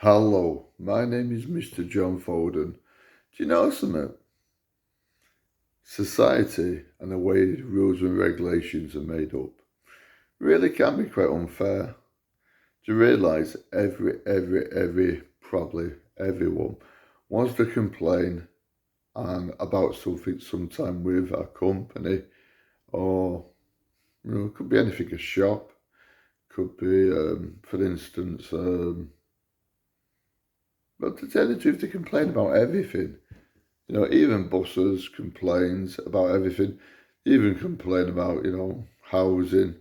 Hello, my name is Mr. John Foden. Do you know something? Society and the way rules and regulations are made up really can be quite unfair. To realise probably everyone wants to complain and about something sometime with a company or, it could be anything, a shop, could be, for instance, but to tell the truth, they complain about everything. Even buses complains about everything. They even complain about, housing.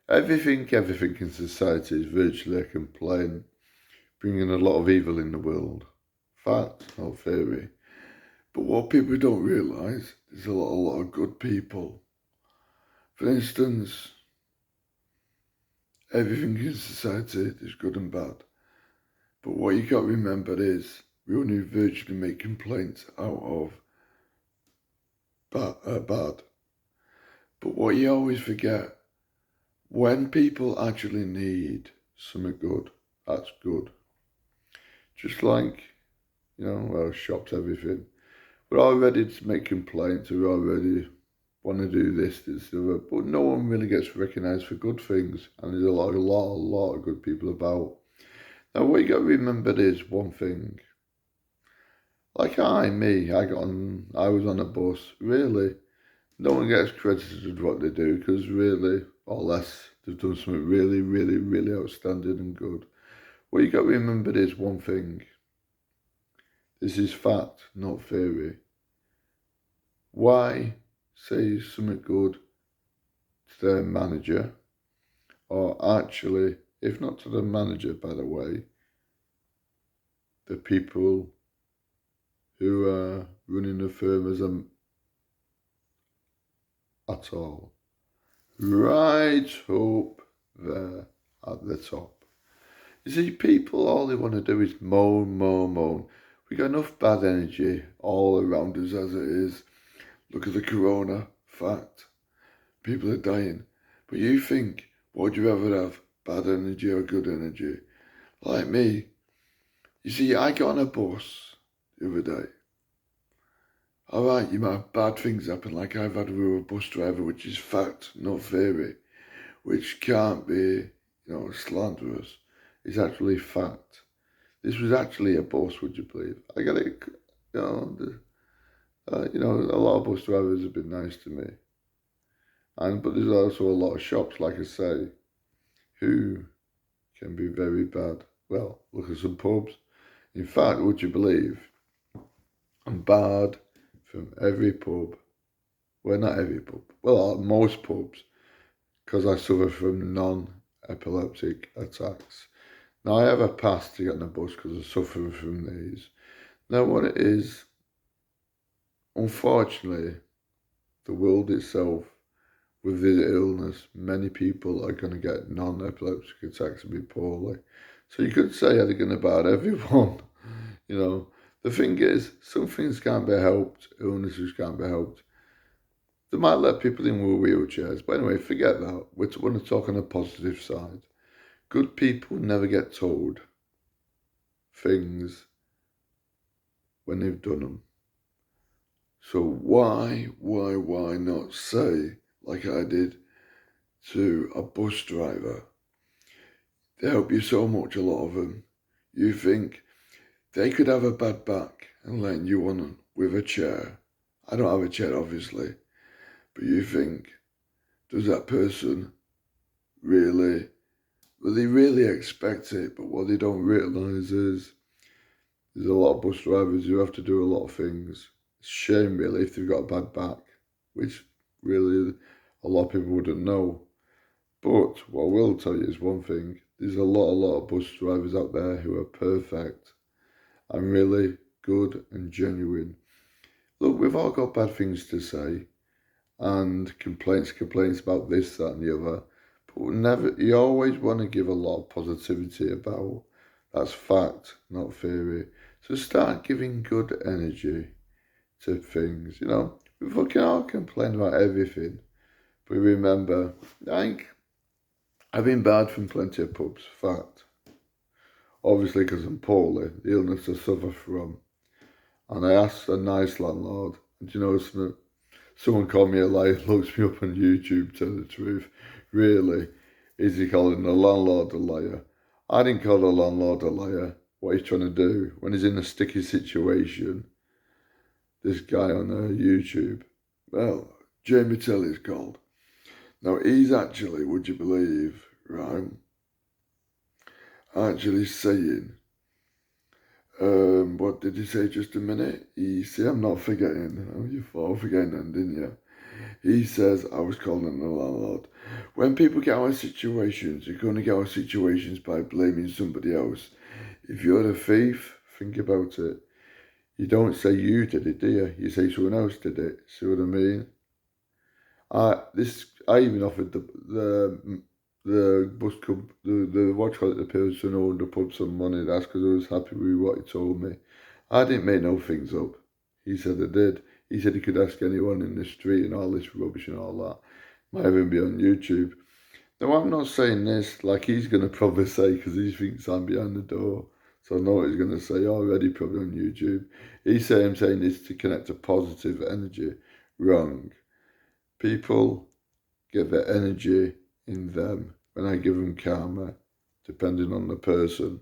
Everything in society is virtually a complaint, bringing a lot of evil in the world. Fact, not theory. But what people don't realise, there's a lot of good people. For instance, everything in society is good and bad. But what you got to remember is, we only virtually make complaints out of bad. But what you always forget, when people actually need something good, that's good. Just like, shops, everything. We're all ready to make complaints, we're all ready want to do this, but no one really gets recognised for good things. And there's a lot of good people about. Now, what you got to remember is one thing. Like I was on a bus, really. No one gets credited for what they do because really, or less, they've done something really outstanding and good. What you got to remember is one thing. This is fact, not theory. Why say something good to their manager, or actually, if not to the manager, by the way, the people who are running the firm at all? Right up there at the top. You see, people, all they want to do is moan. We got enough bad energy all around us as it is. Look at the corona, fact. People are dying. But you think, what would you rather have, bad energy or good energy? Like me. You see, I got on a bus the other day. Alright, you might have bad things happen like I've had with a bus driver, which is fact, not theory. Which can't be, slanderous. It's actually fact. This was actually a bus, would you believe? I got it, a lot of bus drivers have been nice to me. But there's also a lot of shops, like I say, who can be very bad. Well, look at some pubs. In fact, would you believe, I'm bad from every pub. Well, not every pub. Well, most pubs, because I suffer from non-epileptic attacks. Now, I have a pass to get on the bus because I suffer from these. Now, what it is, unfortunately, the world itself, with this illness, many people are going to get non-epileptic attacks and be poorly. So you could say anything about everyone. The thing is, some things can't be helped, illnesses can't be helped. They might let people in with wheelchairs, but anyway, forget that. We want to talk on the positive side. Good people never get told things when they've done them. So why not say, like I did to a bus driver? They help you so much, a lot of them. You think they could have a bad back and letting you on with a chair. I don't have a chair, obviously. But you think, does that person really, well, they really expect it, but what they don't realise is there's a lot of bus drivers who have to do a lot of things. It's a shame, really, if they've got a bad back, which really a lot of people wouldn't know. But what I will tell you is one thing, there's a lot of bus drivers out there who are perfect and really good and genuine. Look, we've all got bad things to say and complaints about this, that and the other. But you always want to give a lot of positivity about. That's fact, not theory. So start giving good energy to things, We can all complain about everything. But remember, I've been bad from plenty of pubs, fact. obviously because I'm poorly, the illness I suffer from. And I asked a nice landlord, do you know something? Someone called me a liar, looks me up on YouTube, tell the truth. Really, is he calling the landlord a liar? I didn't call the landlord a liar. What he's trying to do when he's in a sticky situation, this guy on YouTube, well, Jamie Telly's called. Now, he's actually, would you believe, right, actually saying, what did he say just a minute? He said, I'm not forgetting. Oh, you thought forgetting then, didn't you? He says, I was calling the landlord. When people get out of situations, you're going to get out of situations by blaming somebody else. If you're a thief, think about it. You don't say you did it, do you? You say someone else did it. See what I mean? I even offered the bus club, the what you call it, the person who owned the pub some money. That's because I was happy with what he told me. I didn't make no things up. He said I did. He said he could ask anyone in the street and all this rubbish and all that. Might even be on YouTube. Now, I'm not saying this like he's going to probably say because he thinks I'm behind the door. So I know what he's going to say already, probably on YouTube. He's saying I'm saying this to connect to positive energy. Wrong. People get their energy in them when I give them karma, depending on the person.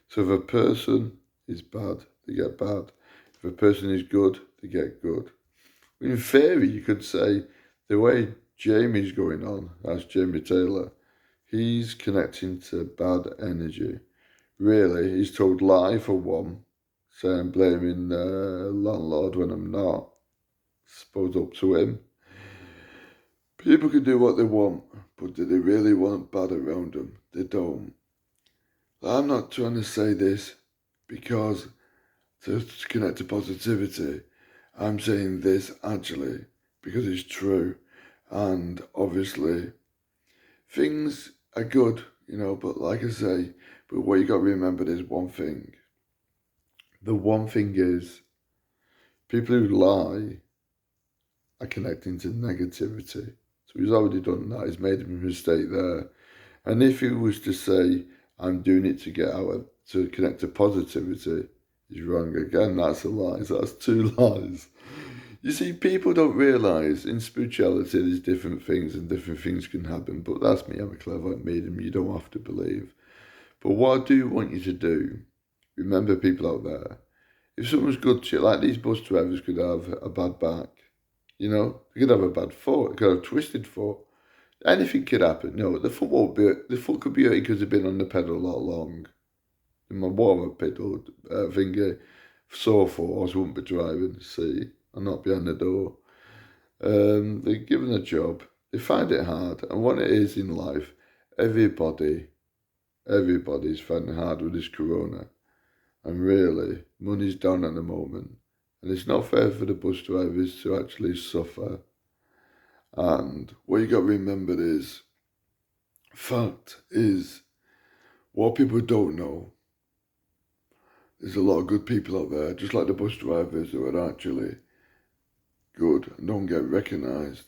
So if a person is bad, they get bad. If a person is good, they get good. In theory, you could say the way Jamie's going on, that's Jamie Taylor, he's connecting to bad energy. Really, he's told lie for one, saying I'm blaming the landlord when I'm not. Suppose up to him. People can do what they want, but do they really want bad around them? They don't. I'm not trying to say this because to connect to positivity. I'm saying this actually because it's true. And obviously, things are good, but like I say, but what you got to remember is one thing. The one thing is, people who lie are connecting to negativity. So he's already done that. He's made a mistake there. And if he was to say, I'm doing it to get out to connect to positivity, he's wrong again. That's a lie. That's two lies. You see, people don't realise in spirituality there's different things and different things can happen. But that's me. I'm a clever medium. You don't have to believe. But what I do want you to do, remember people out there, if someone's good to you, like these bus drivers could have a bad back, they could have a bad foot, they could have a twisted foot. Anything could happen. No, the foot could be hurt because they've been on the pedal a lot long. In my water pedal thingy, sore foot, I wouldn't be driving, see, and not behind the door. They're given a job, they find it hard, and what it is in life, everybody's finding it hard with this corona. And really, money's down at the moment. And it's not fair for the bus drivers to actually suffer. And what you got to remember is, fact is, what people don't know, there's a lot of good people out there, just like the bus drivers who are actually good and don't get recognised.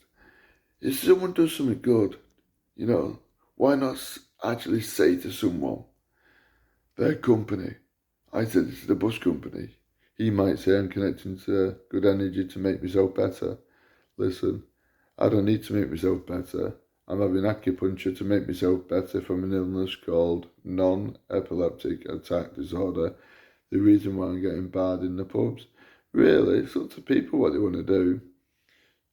If someone does something good, why not actually say to someone, their company, I said it's the bus company, he might say I'm connecting to good energy to make myself better. Listen, I don't need to make myself better. I'm having acupuncture to make myself better from an illness called non-epileptic attack disorder. The reason why I'm getting bad in the pubs. Really, it's up to people what they want to do.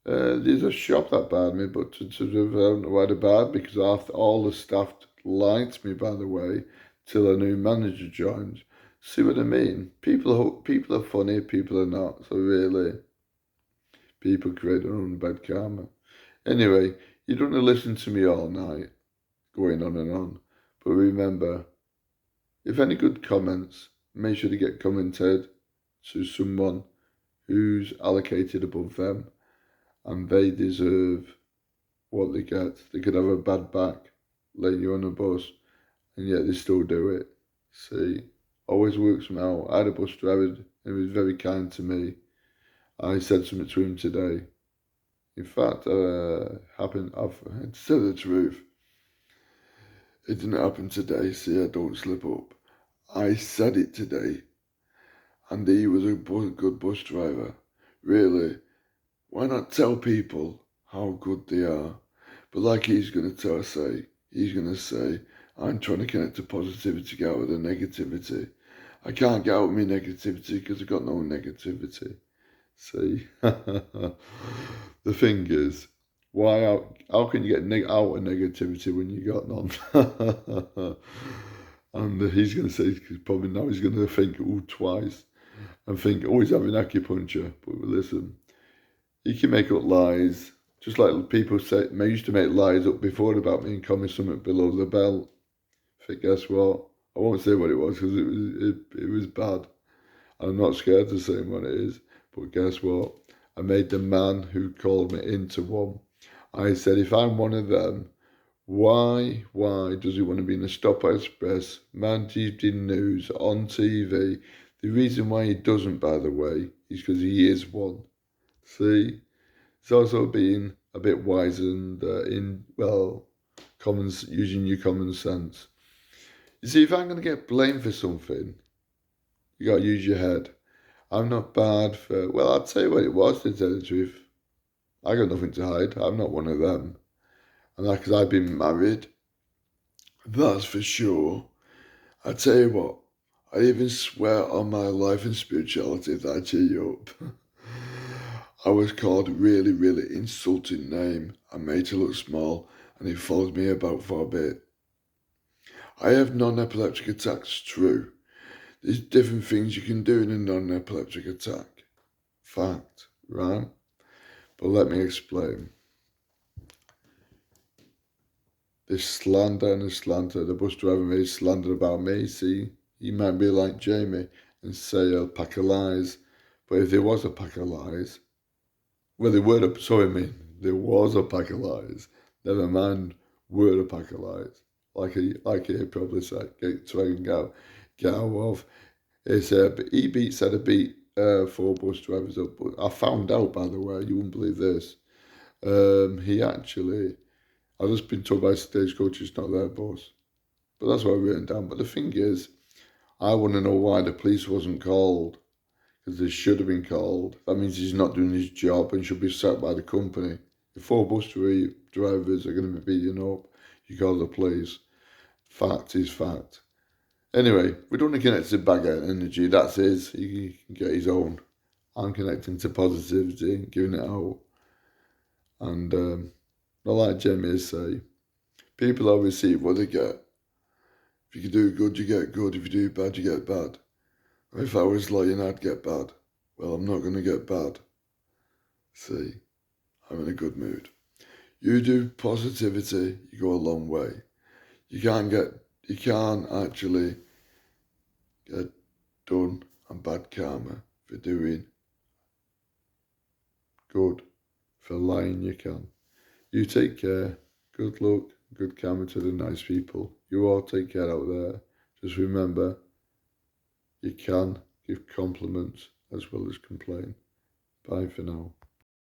There's a shop that barred me, but I don't know why they barred because after all the staff lied to me, by the way, till a new manager joined. See what I mean? People are funny, people are not. So really, people create their own bad karma. Anyway, you don't want to listen to me all night, going on and on. But remember, if any good comments, make sure to get commented to someone who's allocated above them, and they deserve what they get. They could have a bad back, laying you on a bus, and yet they still do it. See, always works from out. I had a bus driver, and he was very kind to me. I said something to him today. In fact, happened, to tell the truth, it didn't happen today, see, I don't slip up. I said it today, and he was a good bus driver. Really, why not tell people how good they are? But like he's going to say, I'm trying to connect to positivity to get out of the negativity. I can't get out of my negativity because I've got no negativity. See? The thing is, how can you get out of negativity when you got none? And he's going to say, probably now he's going to think, twice. And think, he's having acupuncture. But listen, you can make up lies. Just like people say, I used to make lies up before about me and call me something below the belt. But guess what? I won't say what it was because it was bad. I'm not scared to say what it is. But guess what? I made the man who called me into one. I said, if I'm one of them, why does he want to be in the Stop Express, Manchester News, on TV? The reason why he doesn't, by the way, is because he is one. See? It's also being a bit wise and using your common sense. You see, if I'm going to get blamed for something, you got to use your head. I'm not bad for, well, I'll tell you what it was, to tell the truth. I got nothing to hide. I'm not one of them. And because I've been married, that's for sure. I tell you what, I even swear on my life and spirituality that I cheer you up. I was called a really, really insulting name and made to look small, and it followed me about for a bit. I have non-epileptic attacks, true. There's different things you can do in a non-epileptic attack. Fact, right? But let me explain. This slander and this slander, the bus driver made slander about me, see? He might be like Jamie and say a pack of lies. But if there was a pack of lies, well, there was a pack of lies. Never mind, were a pack of lies. Like he probably said, try and get out of. It's he said a beat 4 bus drivers up. But I found out, by the way, you wouldn't believe this. He actually, I've just been told by Stagecoach it's not their boss. But that's what I've written down. But the thing is, I want to know why the police wasn't called. Because they should have been called. That means he's not doing his job and should be sacked by the company. If 4 bus drivers are going to be beaten up, you call the police. Fact is fact. Anyway, we don't want to connect to bad energy. That's his. He can get his own. I'm connecting to positivity, giving it out. And not like Jamie say, people will receive what they get. If you can do good, you get good. If you do bad, you get bad. If I was lying, I'd get bad. Well, I'm not going to get bad. See, I'm in a good mood. You do positivity, you go a long way. You can't actually get done on bad karma for doing good. For lying, you can. You take care. Good luck, good karma to the nice people. You all take care out there. Just remember, you can give compliments as well as complain. Bye for now.